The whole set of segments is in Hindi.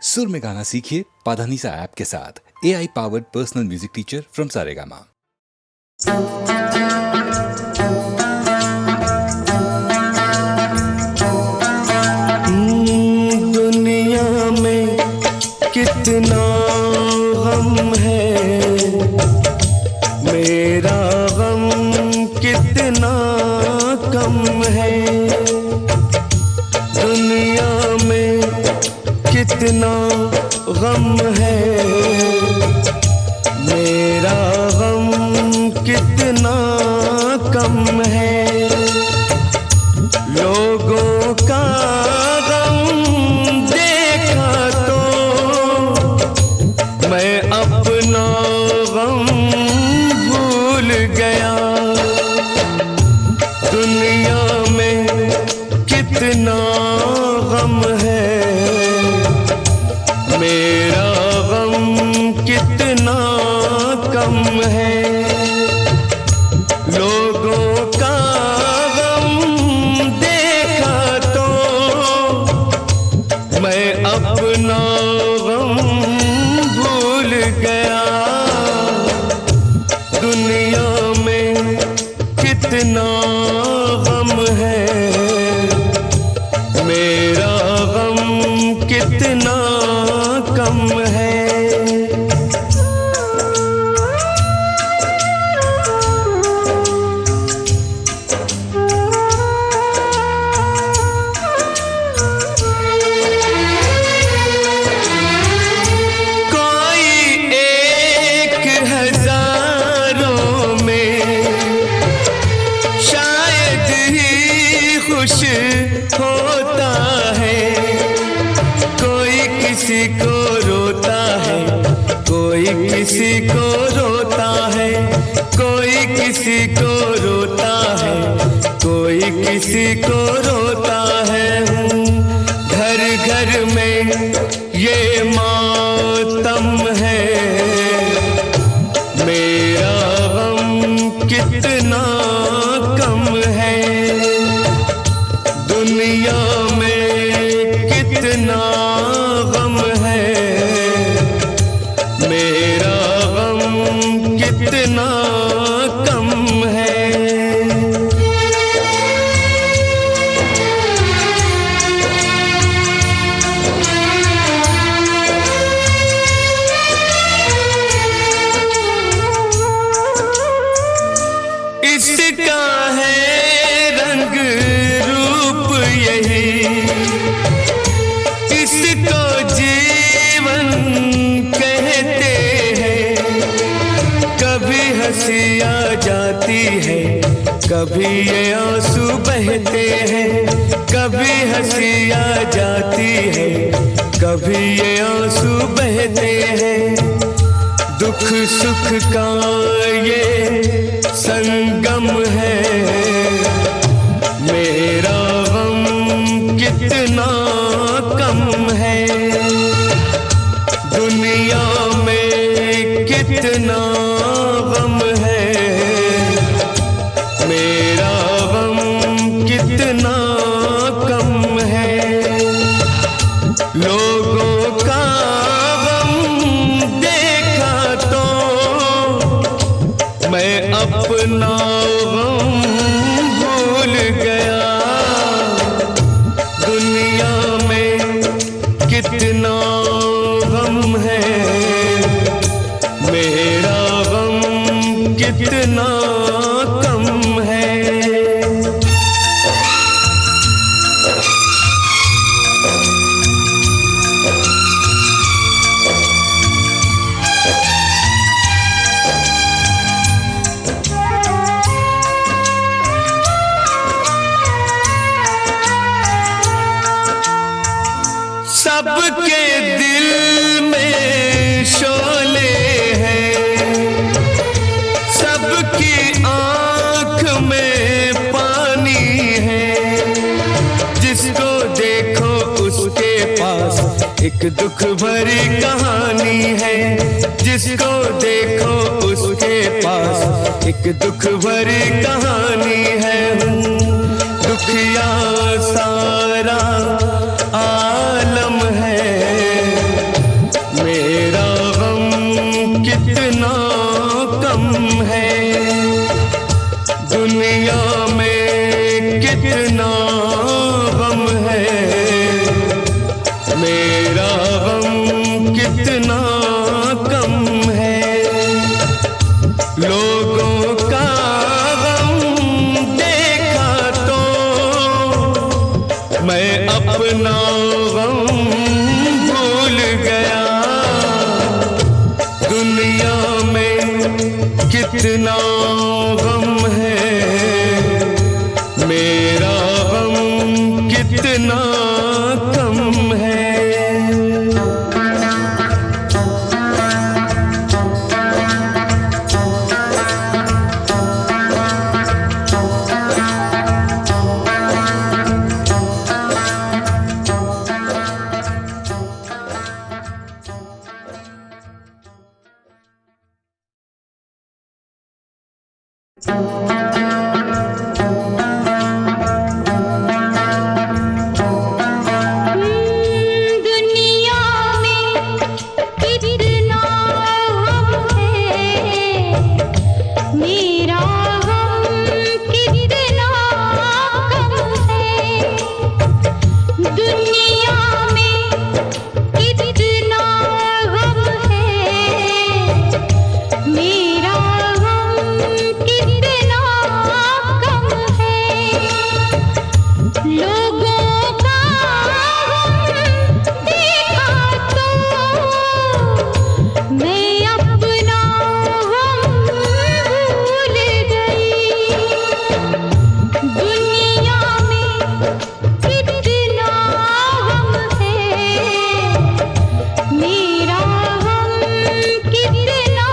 सुर में गाना सीखिए पाधानीसा ऐप के साथ। AI powered personal music teacher from Saregama. दुनिया में कितना गम है, मेरा गम कितना कम है। दुनिया में कितना गम है, मेरा गम कितना कम है। लोगों का गम देखा तो मैं अपना गम भूल गया। दुनिया में कितना गम है, मेरा गम कितना कम है। लोगों का गम देखा तो मैं अपना गम भूल गया। दुनिया में कितना गम है, मेरा गम कितना कम है। खुश होता है, कोई किसी को रोता है, कोई किसी को रोता है, कोई किसी को रोता है, कोई किसी को रोता है। घर घर में ये मातम है, मेरा गम कितना कम है। दुनिया में कितना गम है, मेरा गम कितना कम है। इसका है रंग रूप यही, इसको जीवन कहते हैं। कभी हंसी आ जाती है, कभी ये आंसू बहते हैं। कभी हंसी आ जाती है, कभी ये आंसू बहते हैं। दुख सुख का ये संगम है, मेरा गम कितना कम है। दुनिया में कितना गम है, मेरा गम कितना कम है। लोगों का गम देखा तो मैं अपना गम भूल गया। दुनिया में कितना गम है, मेरा गम कितना कम है। सबके दिल में शोले हैं, सबकी आँख में पानी है। जिसको देखो उसके पास एक दुख भरी कहानी है। जिसको देखो उसके पास एक दुख भरी कहानी है। दुखिया सारा आलम है, मेरा गम कितना कम है, लोगों का गम देखा तो मैं अपना गम भूल गया। दुनिया में कितना गम है, मेरा गम कितना कम है। दुनिया में कितना गम है, मेरा गम कितना कम है। दुनिया में कितना गम है, मेरा गम कितना कम है। लोगों का गम देखा तो मैं अपना गम भूल गई। दुनिया में कितना गम है, मेरा गम कितना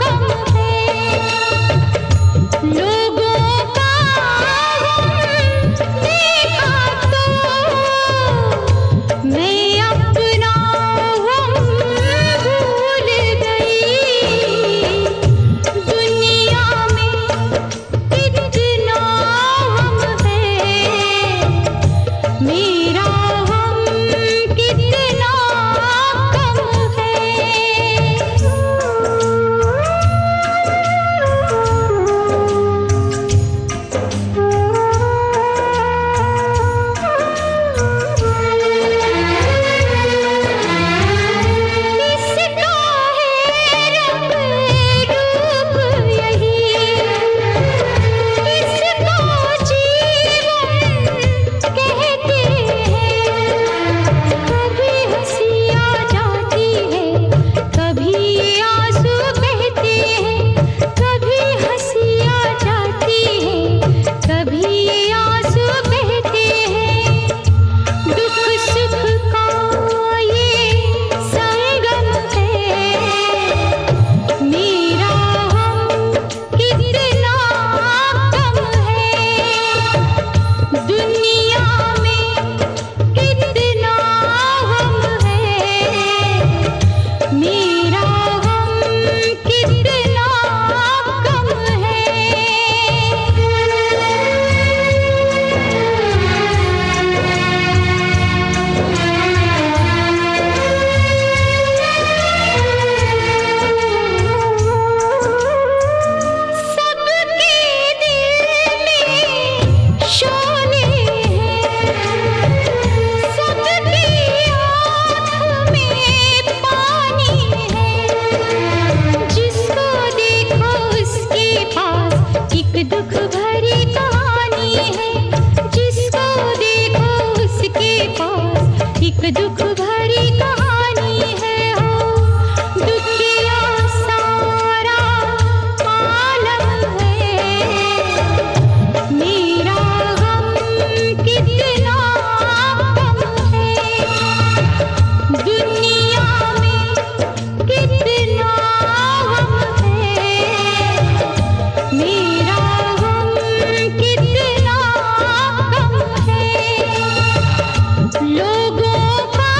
कम है। लोगों का गम देखा तो मैं अपना गम भूल गई। दुनिया में कितना गम है, मेरा गम कितना कम है। इसका है रंग रूप यही, इसको जीवन कहते हैं। कभी हंसी आ जाती है, कभी आंसू बहते हैं। कभी हंसी आ जाती है, कभी आंसू बहते हैं। दुख सुख का ये संगम है, मेरा गम कितना कम है। दुनिया में कितना गम है, मेरा गम कितना कम सबके दिल में शोले हैं, सबकी आँख में पानी है। जिसको देखो उसके पास एक दुख भरी कहानी है। जिसको देखो उसके पास एक दुख भरी कहानी है। हो दुखिया सारा आलम है, मेरा गम कितना कम है। दुनिया में कितना गम है, मेरा गम कितना कम है। लोगों का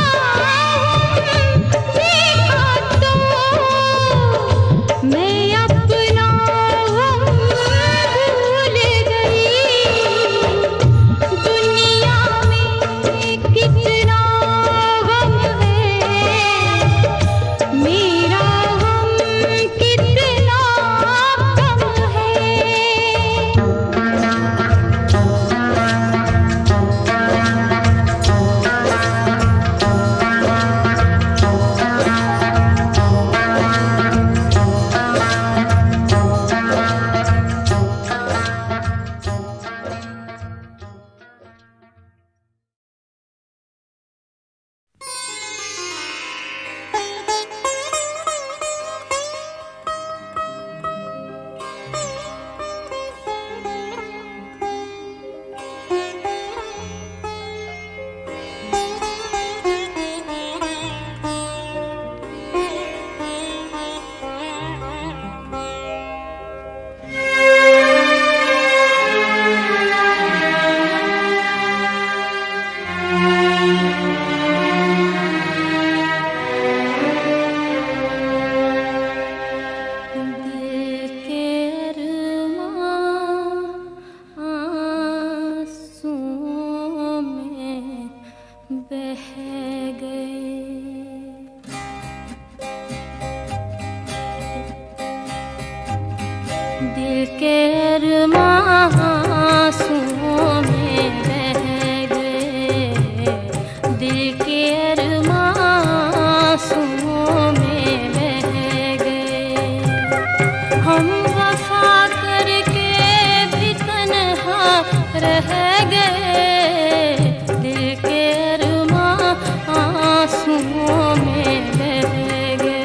दिल के अरमां आंसुओं में बह गए, दिल के अरमां आंसुओं में बह गए। हम वफा करके भी तन्हा रह गए, दिल के अरमां आंसुओं में बह गए।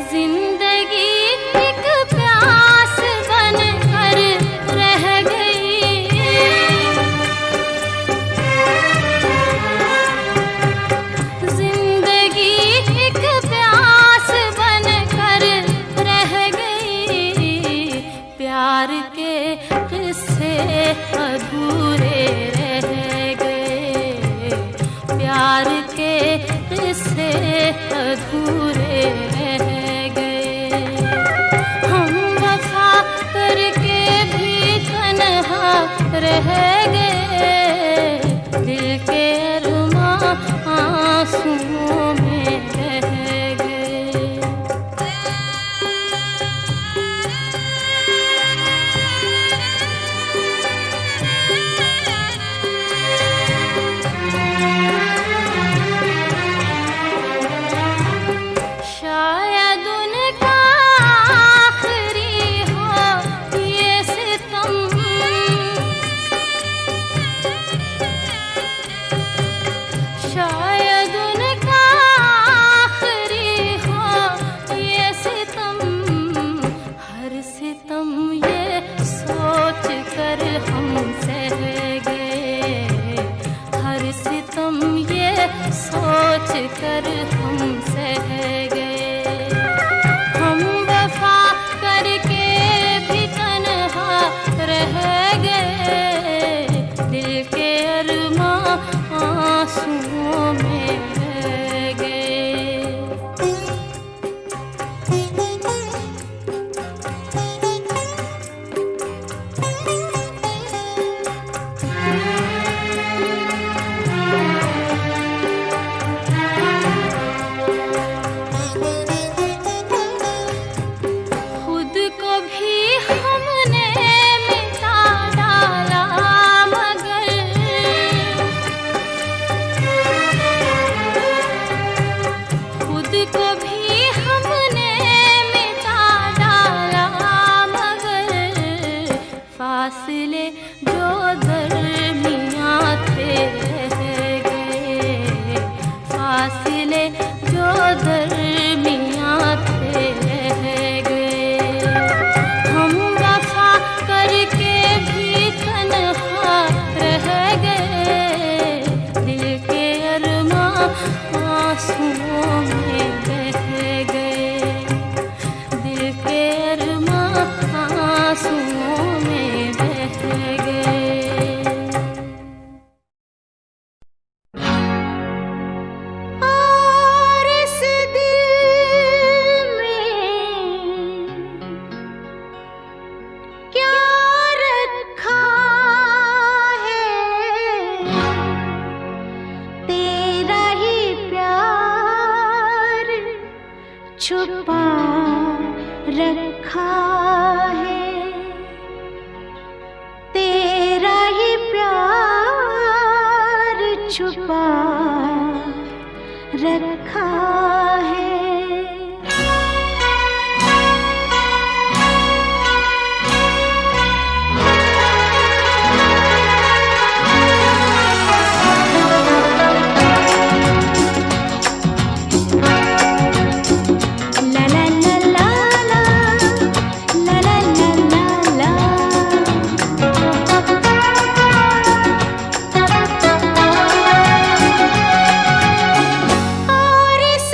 जिंदगी एक प्यास बनकर रह गई, जिंदगी एक प्यास बनकर रह गई। प्यार के किस्से अधूरे रह गए, प्यार के किस्से अधूरे रह गए। हम वफा करके भी तन्हा रह गए, दिल के अरमां आंसुओं में बह गए। शायद उनका आखिरी हो ये सितम, शायद उनका आखिरी हो ये सितम। हर सितम ये सोच कर हम सह गए, हर सितम ये सोच कर हम सह गए। हम वफा करके भी तन्हा रह गए, दिल के अरमां आंसुओं में बह गए। खुद को भी हमने मिटा डाला, मगर खुद को भी हमने मिटा डाला, मगर फासले जो दरमियां थे रह गए, फासले जो दरमियां थे रह गए। हम वफा करके भी तन्हा रह गए, दिल के अरमां आंसुओं में बह गए, दिल के अरमां आंसुओं में बह गए। और इस दिल में क्या रखा है, तेरा ही प्यार छुपा रखा है, तेरा ही प्यार छुपा रखा है। ला ला ला ला ला, ला ला ला ला ला। और इस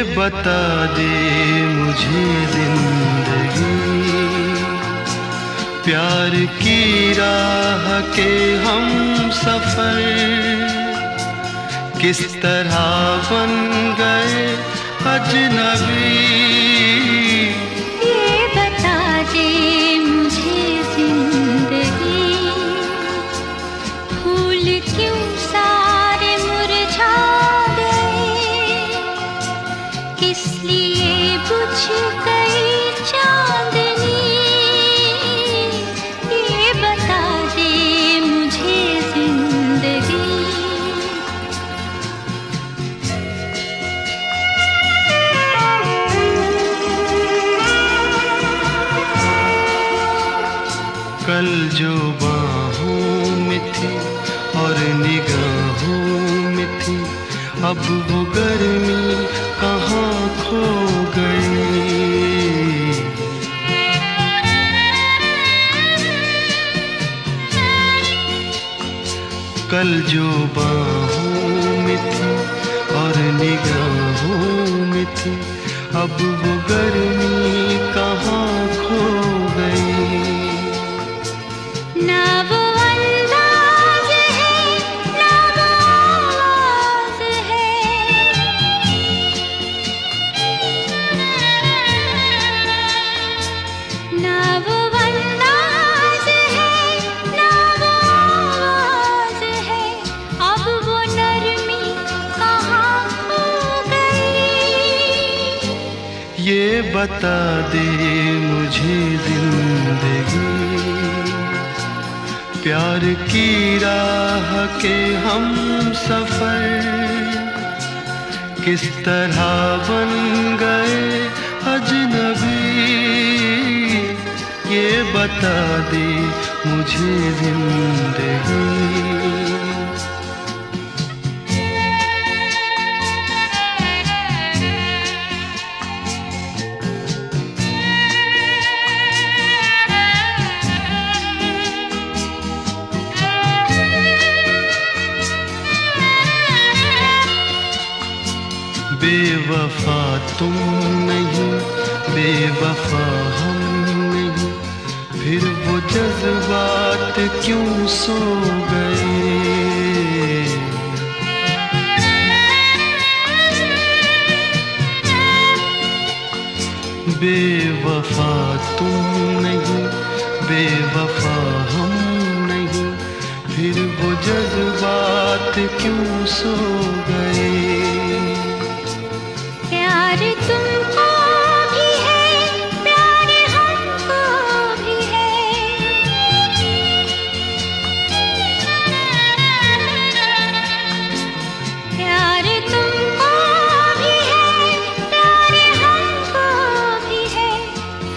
बता दे मुझे जिंदगी प्यार की राह के हम सफर किस तरह बन गए अजनबी। ये बता दे मुझे जिंदगी फूल क्यों सारे मुरझा गए, किस लिए बुझ गई चांदनी। ये बता दे मुझे जिंदगी। कल जो बाहों में थी और निगाहों में थी, अब वो गर्मी कहाँ खो गई। कल जो बाहों में थी और निगाहों में थी, अब वो गर्मी कहाँ खो गई। ना वो अंदाज है ना वो आवाज है, ना वो अंदाज है ना वो आवाज है, अब वो नरमी कहाँ खो गई। ये बता दे मुझे जिंदगी प्यार की राह के हम सफर किस तरह बन गए अजनबी। ये बता दे मुझे जिंदगी। बेवफा तुम नहीं बेवफा हम नहीं, फिर वो जज्बात क्यों सो गए। बेवफा तुम नहीं बेवफा हम नहीं, फिर वो जज्बात क्यों सो गए। प्यार तुमको भी है प्यार हमको भी है, प्यार तुमको भी है प्यार हमको भी है,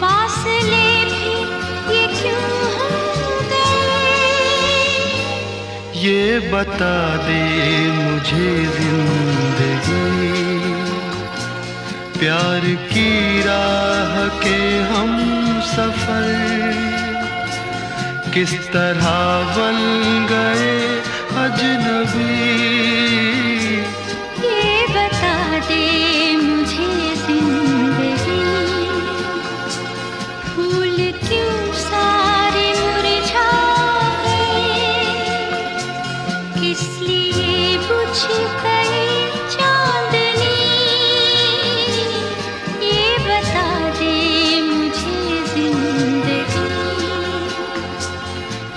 फासले भी ये क्यों हो गए। ये बता दे मुझे जिंदगी प्यार की राह के हम सफर किस तरह बन गए अजनबी। ये बता दे मुझे जिंदगी फूल क्यों सारे मुरझा गए, किस लिए बुझ गई चांदनी। ये बता दे मुझे जिंदगी।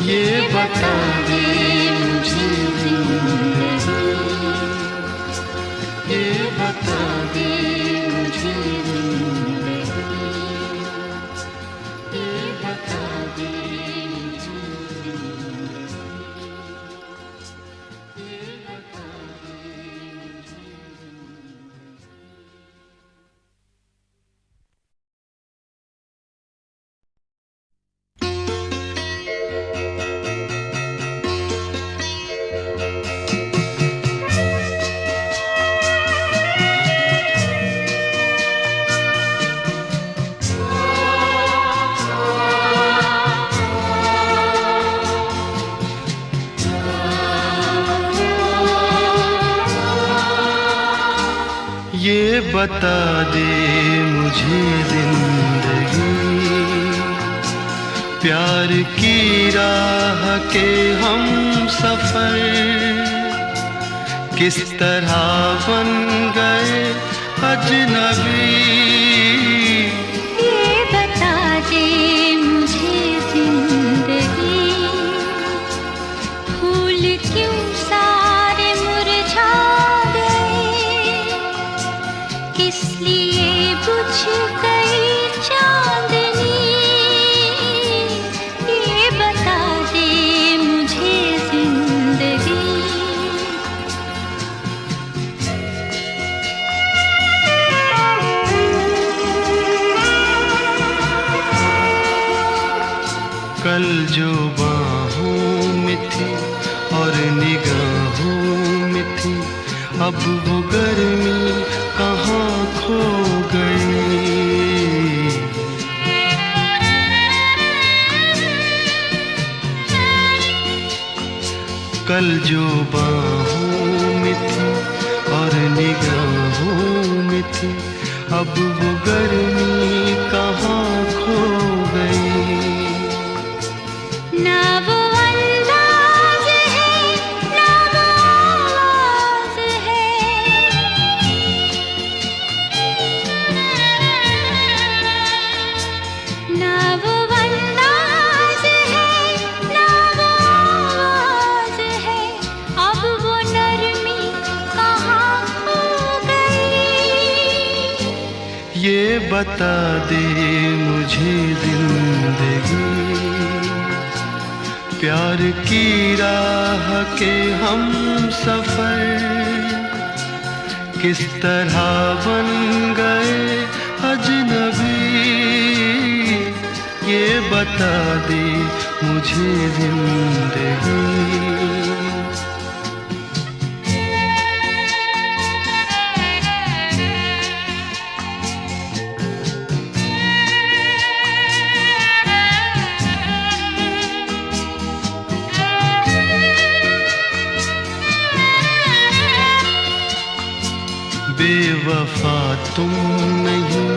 ये बता दे मुझे जिंदगी। ये बता दे मुझे जिंदगी। ये बता दे मुझे बता दे मुझे जिंदगी प्यार की राह के हम सफर किस तरह बन गए अजनबी। ये बता दे मुझे जिंदगी फूल क्यों सारे मुरझा गए, किस लिए बुझ गई चांदनी। ये बता दे मुझे जिंदगी। कल जो बाहों में थी और निगाहों में थी, अब वो गर्मी कहाँ खो गई। कल जो बाहों में थी और निगाहों में थी, अब वो गर्मी कहाँ खो गई। ना वो अंदाज है ना वो आवाज है, ना वो अंदाज है ना वो आवाज है, अब वो नरमी कहाँ खो गई। ये बता दे मुझे जिंदगी प्यार की राह के हम सफर किस तरह बन गए अजनबी। ये बता दे मुझे जिंदगी। बेवफा तुम नहीं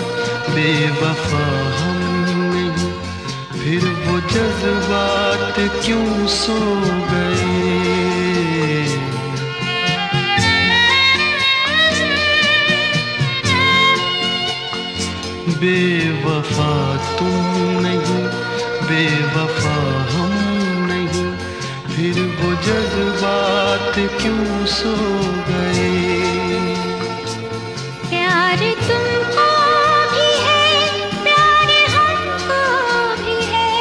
बेवफा हम नहीं, फिर वो जज्बात क्यों सो गए। बेवफा तुम नहीं बेवफा हम नहीं, फिर वो जज्बात क्यों सो गए। प्यार तुमको भी है प्यार हमको भी है,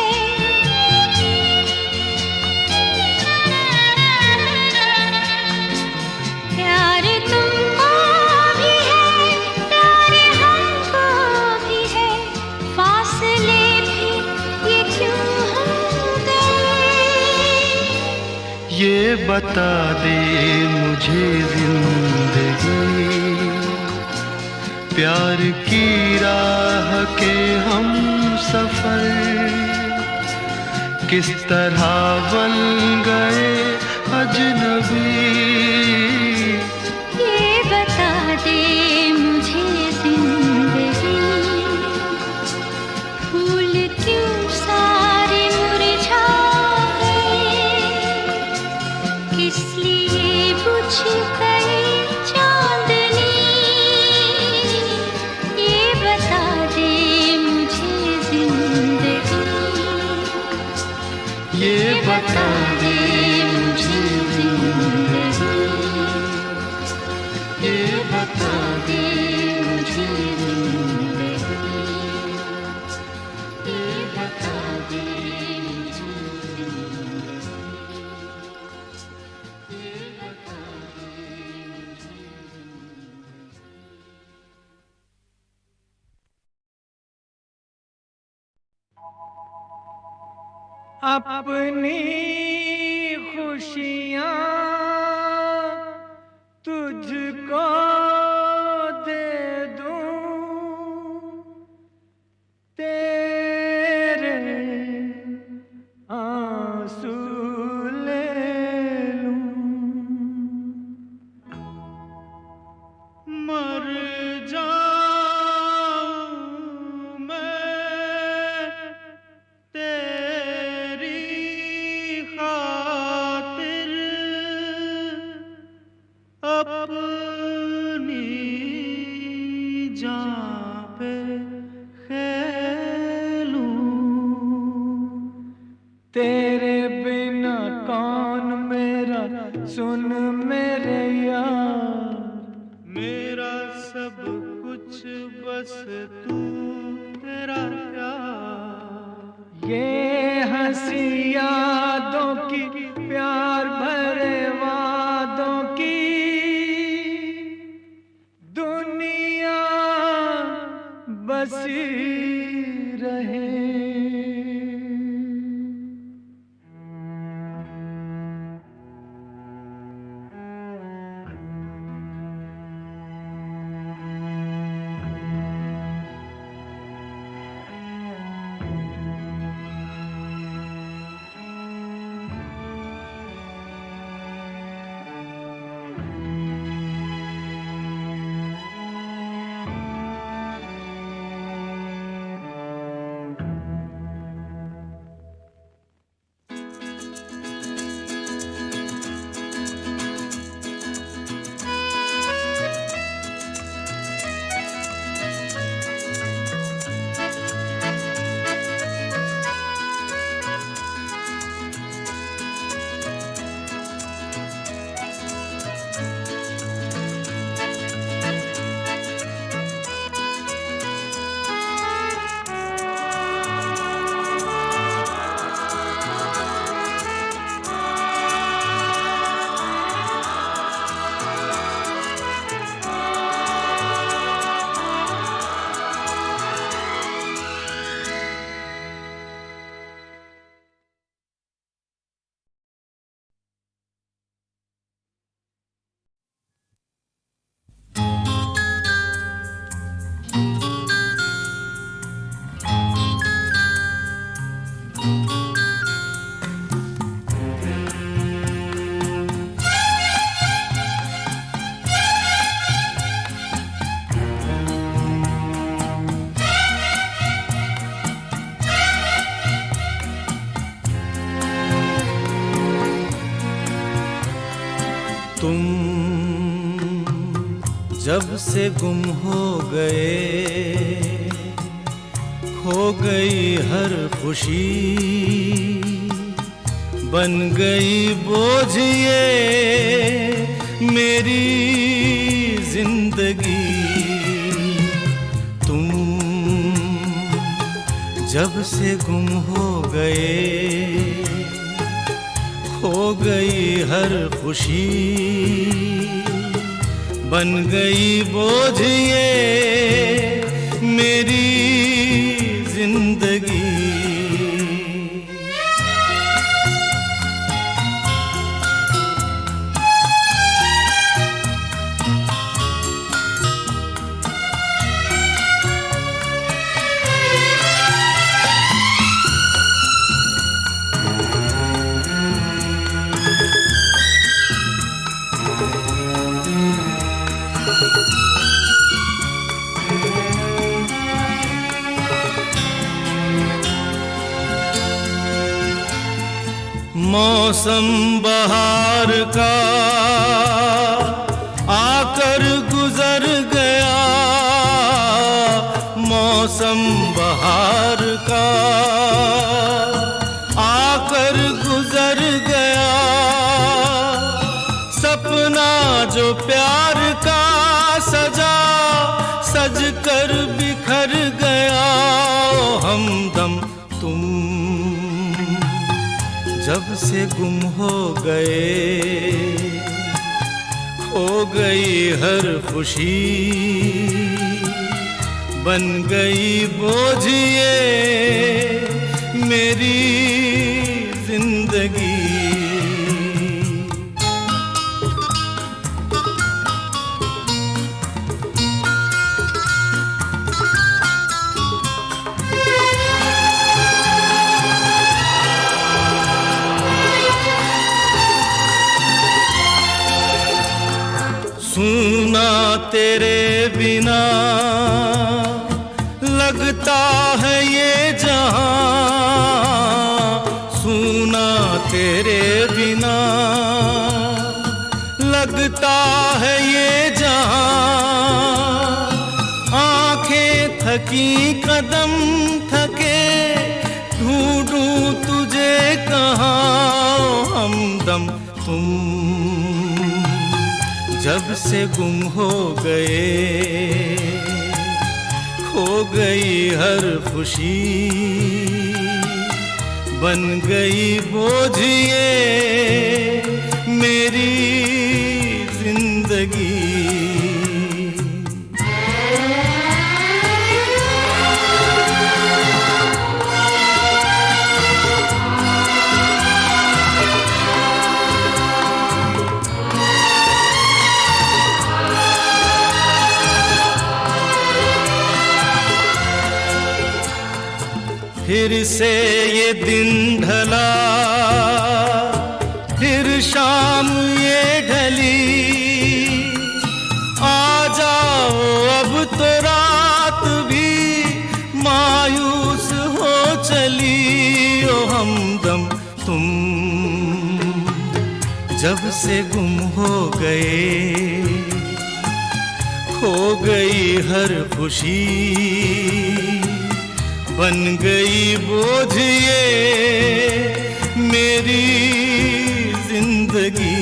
प्यार तुमको भी है प्यार हमको भी है, फासले भी ये क्यों हो गए। ये बता दे मुझे जिंदगी प्यार की राह के हम सफर किस तरह बन गए अजनबी। ये बता दे मुझे जिंदगी फूल क्यों सारे मुरझा गए, किस लिए बुझ गई चांदनी। ये बता दे मुझे जिंदगी। ये बता दे मुझे जिंदगी। ये बता दे मुझे जिंदगी। ये बता दे मुझे अपनी खुशियाँ तुझको दे दूं, तेरे आंसू ले लूं, मर जा कौन मेरा सुन मेरे यार, मेरा सब कुछ बस तू तेरा प्यार। ये हंसी यादों की प्यार भरे वादों की दुनिया बसी रहे। तुम जब से गुम हो गए, खो गई हर खुशी, बन गई बोझ ये मेरी जिंदगी। तुम जब से गुम हो गए, खो गई हर खुशी, बन गई बोझ ये मेरी जिंदगी। मौसम बहार का आकर गुजर गया, मौसम बहार का आकर गुजर गया। सपना जो प्यार का सजा सज कर बिखर गया। ओ हमदम तुम जब से गुम हो गए, खो गई हर खुशी, बन गई बोझ ये मेरी जिंदगी। सुना तेरे बिना लगता है ये जहां, सुना तेरे बिना लगता है ये जहां। आंखें थकी कदम थके, ढूंढूं तुझे कहाँ। हम हमदम तुम जब से गुम हो गए, खो गई हर खुशी, बन गई बोझ ये मेरी जिंदगी। फिर से ये दिन ढला, फिर शाम ये ढली, आ जाओ अब तो रात भी मायूस हो चली। ओ हमदम तुम जब से गुम हो गए, खो गई हर खुशी, बन गई बोझ ये मेरी जिंदगी।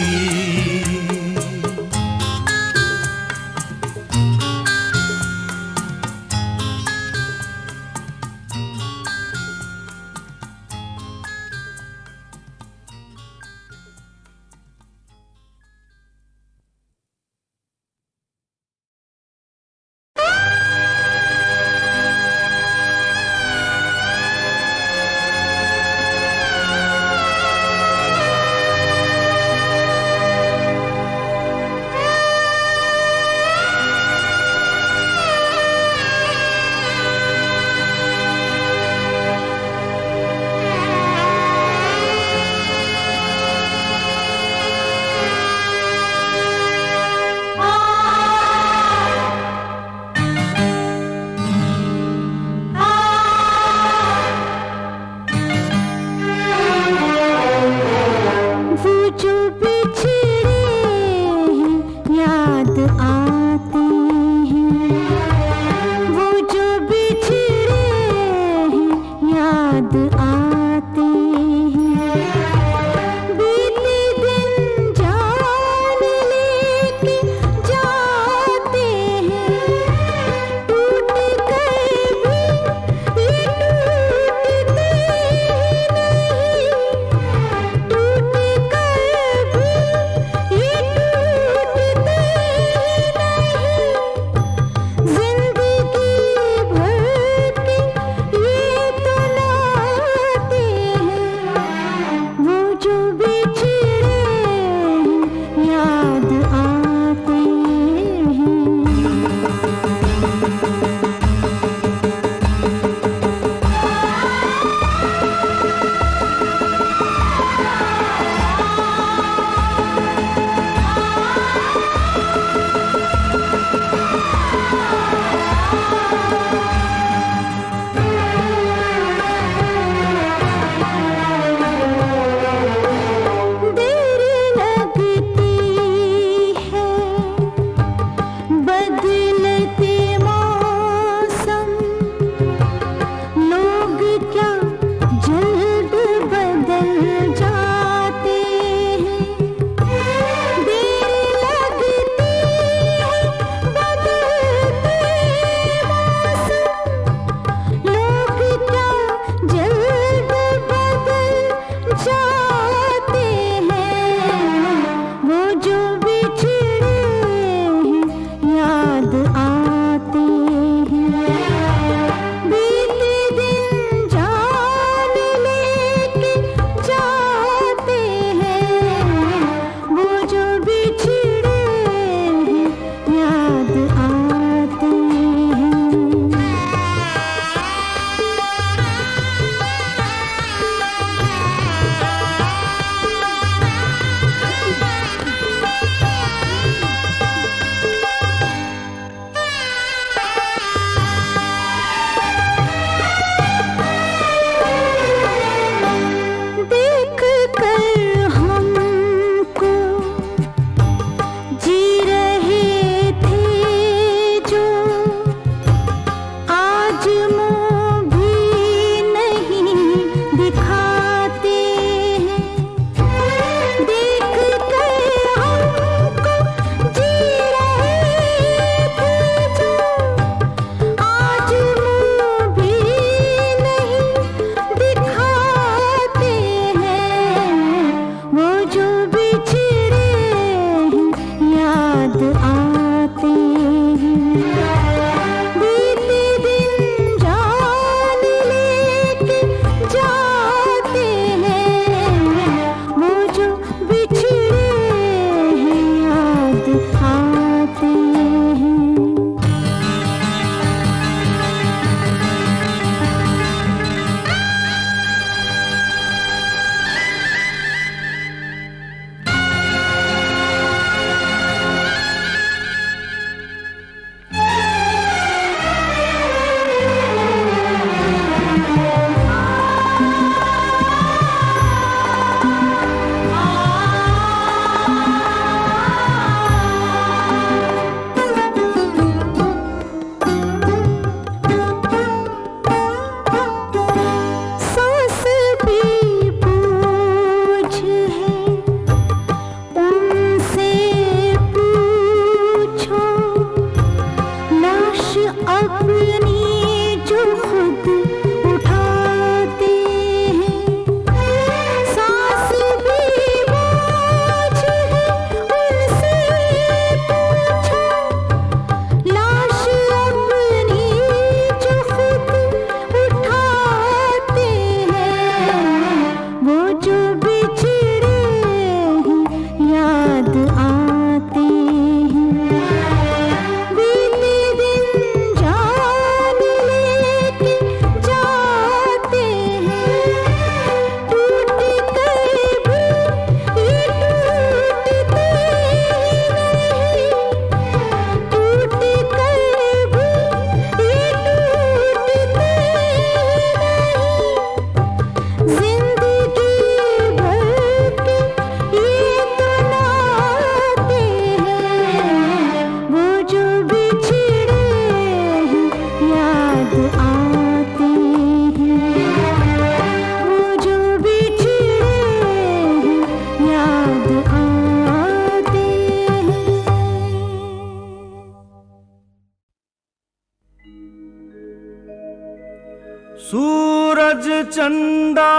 चंदा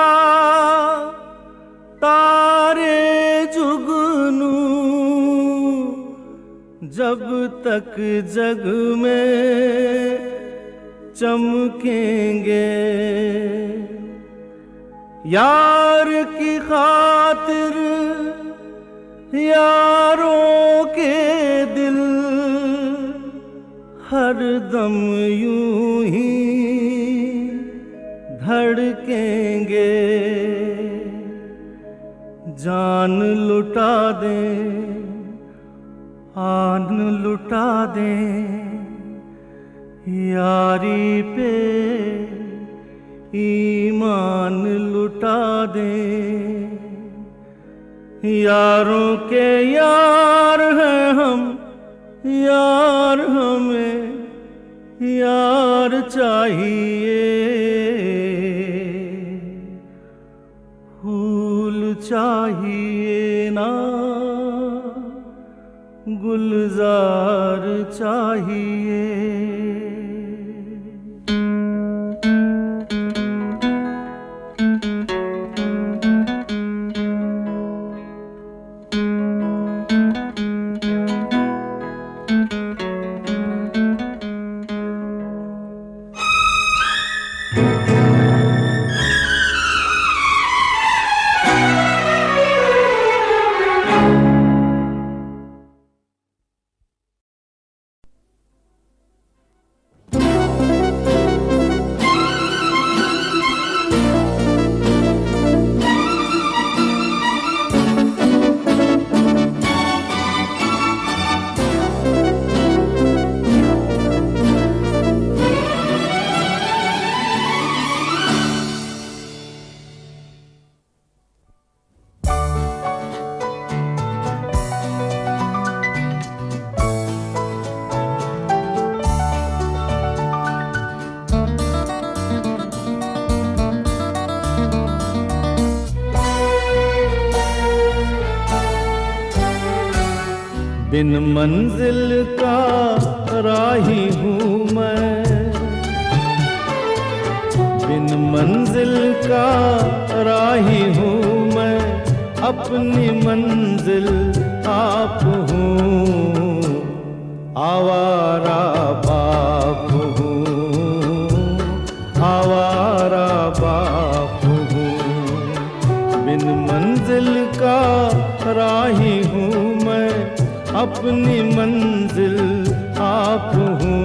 तारे जुगनू जब तक जग में चमकेंगे, यार की खातिर यारों के दिल हर दम यूं ही धड़केंगे। जान लुटा दें आन लुटा दें, यारी पे ईमान लुटा दें। यारों के यार हैं हम, यार हमें यार चाहिए। फूल चाहिए ना गुलजार चाहिए। बिन मंजिल का राही हूँ मैं, बिन मंजिल का राही हूँ मैं, अपनी मंजिल आप हूँ। आवारा बाप हूँ, आवारा बाप हूँ। बिन मंजिल का राही हूँ मैं, अपनी मंजिल आप हूँ।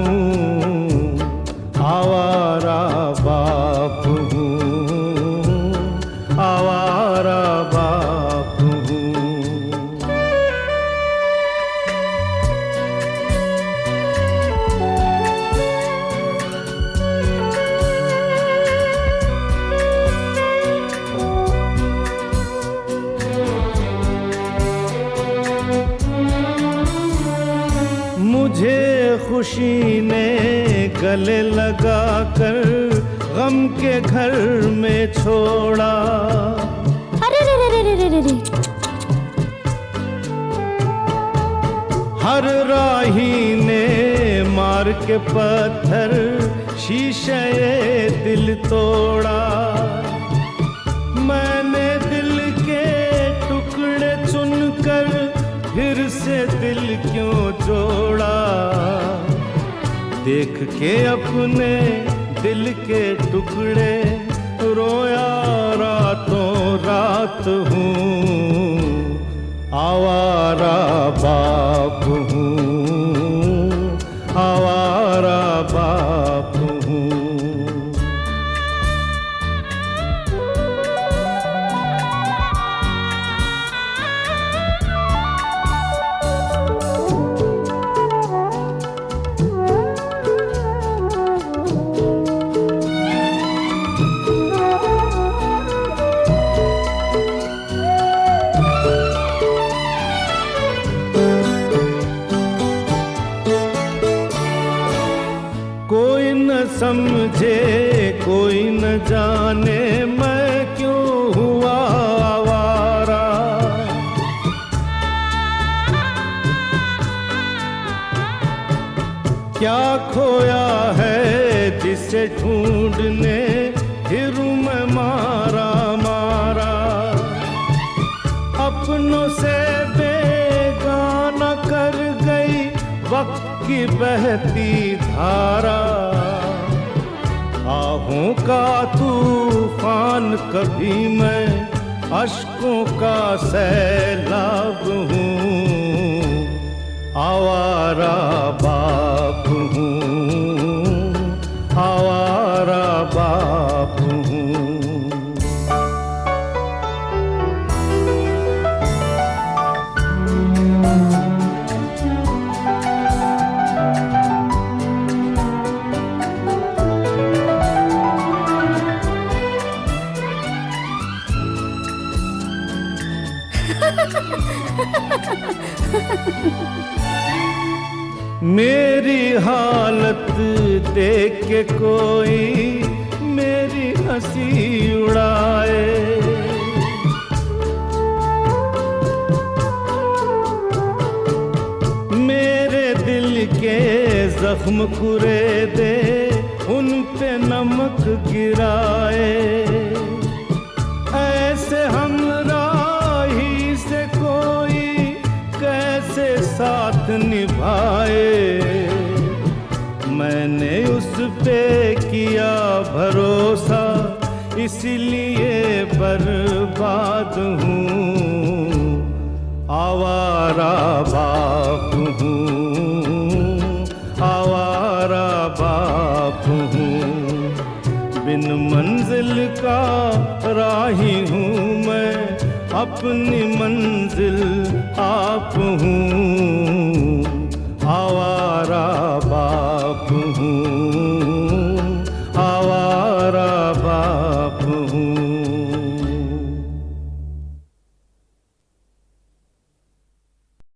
आवारा बाप हूँ, आवारा बाप हूँ। मुझे खुशी ने गले लगा कर गम के घर में छोड़ा। अरे रे रे रे रे रे रे। हर राही ने मार के पत्थर शीशे दिल तोड़ा। मैंने दिल के टुकड़े चुनकर फिर से दिल क्यों जोड़ा। देख के अपने दिल के टुकड़े रोया रातों रात हूँ। आवारा बाप हूँ, आवारा बाप हूँ। कोई न समझे कोई न जाने मैं क्यों हुआ आवारा। क्या खोया है जिसे ढूंढने फिरूं मैं अपनों से बेगाना कर गई वक्त की बहती धारा। आहों का तूफान कभी मैं अश्कों का सैलाब हूँ, आवारा बाप हूँ, आवारा बाप हूँ। मेरी हालत देख के कोई मेरी हंसी उड़ाए, मेरे दिल के जख्म कुरेदे उन पे नमक गिराए। ऐसे हमराही से कोई कैसे साथ निभाए। मैंने उस पे किया भरोसा इसलिए बर्बाद हूँ, आवारा बाप हूँ, आवारा बाप हूँ। बिन मंजिल का राही हूँ मैं, अपनी मंजिल आप हूँ,